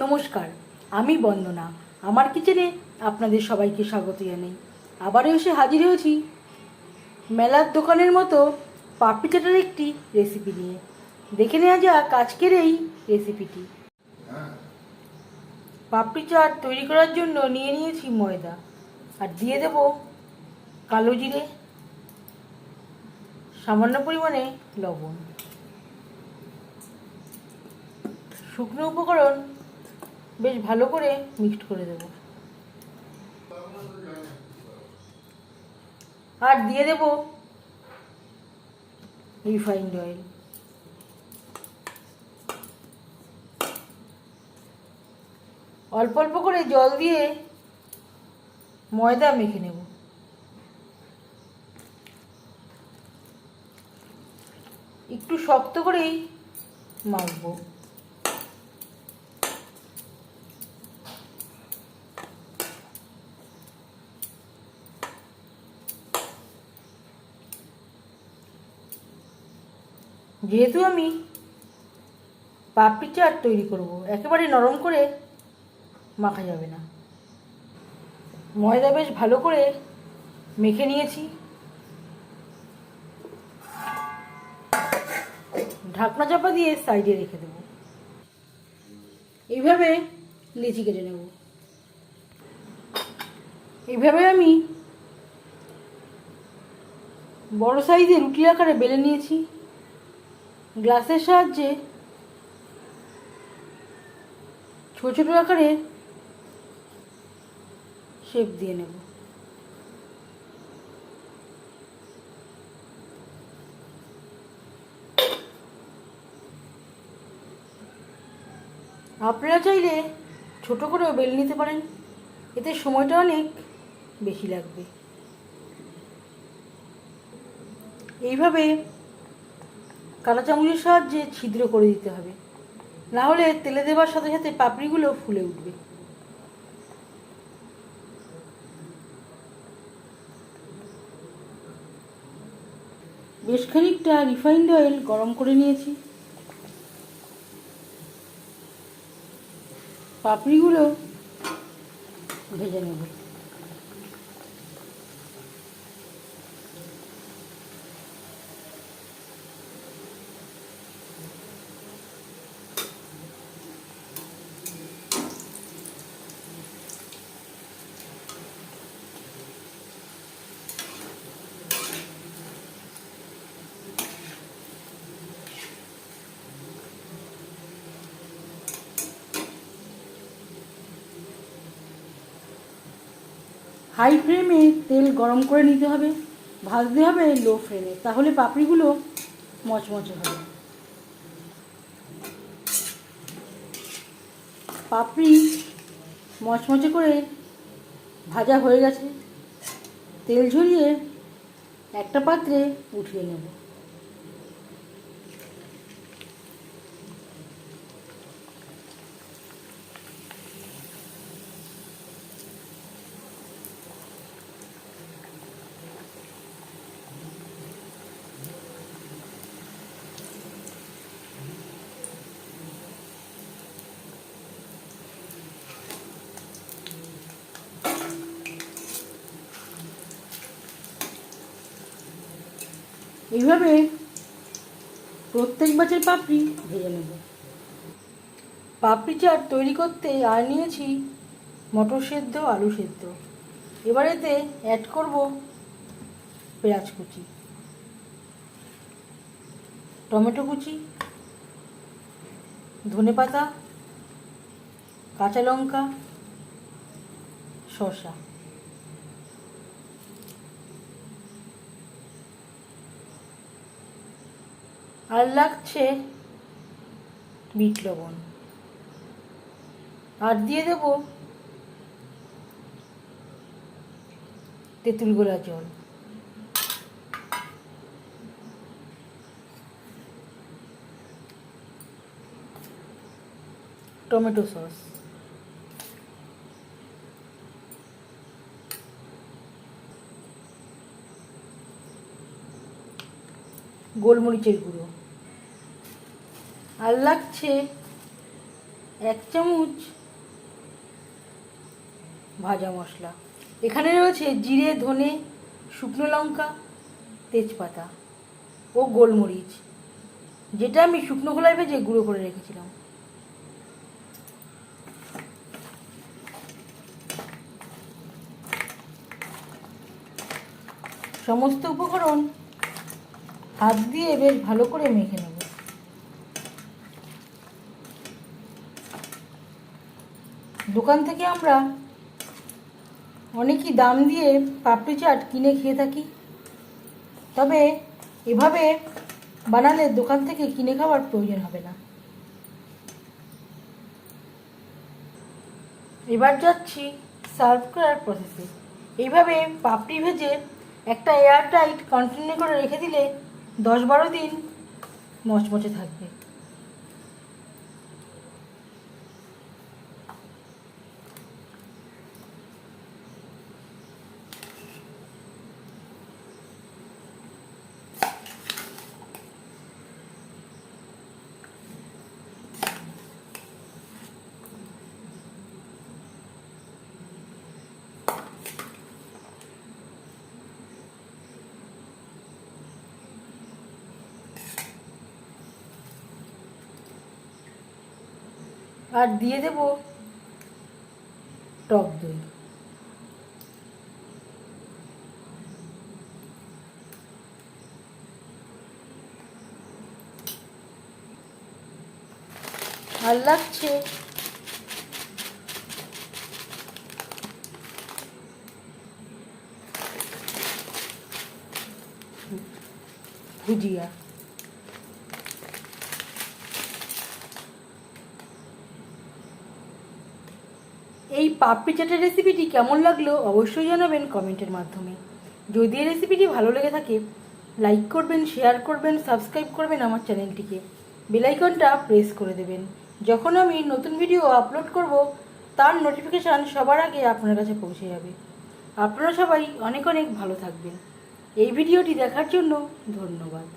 নমস্কার, আমি বন্দনা। আমার কিচেনে আপনাদের সবাইকে স্বাগত জানাই। আবারও এসে হাজির হয়েছি মেলার দোকানের মতো পাপড়ি চাটের একটি রেসিপি নিয়ে। দেখে নেওয়া যাক আজকের এই রেসিপিটি। পাপড়ি চাট তৈরি করার জন্য নিয়ে নিয়েছি ময়দা, আর দিয়ে দেব কালো জিরে, সামান্য পরিমাণে লবণ। শুকনো উপকরণ বেশ ভালো করে মিক্সড করে দেব, আর দিয়ে দেব রিফাইন্ড অয়েল। অল্প অল্প করে জল দিয়ে ময়দা মেখে নেব। একটু শক্ত করেই মাখবো। যেহেতু আমি পাপড়ি চাট তৈরি করব, একেবারে নরম করে মাখা যাবে না। ময়দা বেশ ভালো করে মেখে নিয়েছি। ঢাকনা চাপা দিয়ে সাইডে রেখে দেব। এইভাবে লিচি কেটে নেব। এইভাবে আমি বড় সাইজে রুটি আকারে বেলে নিয়েছি। গ্লাসের সাহায্যে ছোট ছোট আকারে শেপ দিয়ে নেব। আপনারা চাইলে ছোট করেও বেলে নিতে পারেন, এতে সময়টা অনেক বেশি লাগবে। এইভাবে কাঁটা চামচের সাহায্যে ছিদ্র করে দিতে হবে, না হলে তেলে দেওয়ার সাথে সাথে পাপড়িগুলো ফুলে উঠবে। বেশ খানিকটা রিফাইন্ড অয়েল গরম করে নিয়েছি। পাপড়িগুলো ভেজে নেব। হাই ফ্লেমে তেল গরম করে নিতে হবে, ভাজতে হবে লো ফ্লেমে, তাহলে পাপড়িগুলো মচমচে হবে। পাপড়ি মচমচে করে ভাজা হয়ে গেছে। তেল ঝরিয়ে একটা পাত্রে উঠিয়ে নেব। এইভাবে প্রত্যেক ব্যাচের পাপড়ি ভেজে নেব। পাপড়ি চাট তৈরি করতে আর নিয়েছি মটর সেদ্ধ, আলু সেদ্ধ। এবার এতে অ্যাড করব পেঁয়াজ কুচি, টমেটো কুচি, ধনেপাতা, কাঁচা লঙ্কা, শসা। আর লাগছে বিট লবণ, আর দিয়ে দেব তেঁতুল গোলা জল। টমেটো সস, গোলমরিচের গুঁড়ো, আর লাগছে 1 চামচ ভাজা মশলা। এখানে রয়েছে জিরে, ধনে, শুকনো লঙ্কা, তেজপাতা ও গোলমরিচ, যেটা আমি শুকনো খোলায় ভেজে গুঁড়ো করে রেখেছিলাম। সমস্ত উপকরণ হাত দিয়ে বেশ ভালো করে মেখে নেব। দোকান থেকে আমরা অনেকই দাম দিয়ে পাপড়ি চাট কিনে খেয়ে থাকি, তবে এভাবে বানালে দোকান থেকে কিনে খাওয়ার প্রয়োজন হবে না। এবার যাচ্ছি সার্ভ করার প্রসেসে। এইভাবে পাপড়ি ভেজে একটা এয়ারটাইট কন্টেনারে করে রেখে দিলে 10-12 দিন মচমচে থাকবে। আর দিয়ে দেব টক দই। আর লাগছে ভুজিয়া। এই পাপড়ি চাটের রেসিপিটি কেমন লাগলো অবশ্যই জানাবেন কমেন্টের মাধ্যমে। যদি এই রেসিপিটি ভালো লেগে থাকে লাইক করবেন, শেয়ার করবেন, সাবস্ক্রাইব করবেন আমার চ্যানেলটিকে, বেল আইকনটা প্রেস করে দেবেন। যখন আমি নতুন ভিডিও আপলোড করব তার নোটিফিকেশান সবার আগে আপনার কাছে পৌঁছে যাবে। আপনারা সবাই অনেক অনেক ভালো থাকবেন। এই ভিডিওটি দেখার জন্য ধন্যবাদ।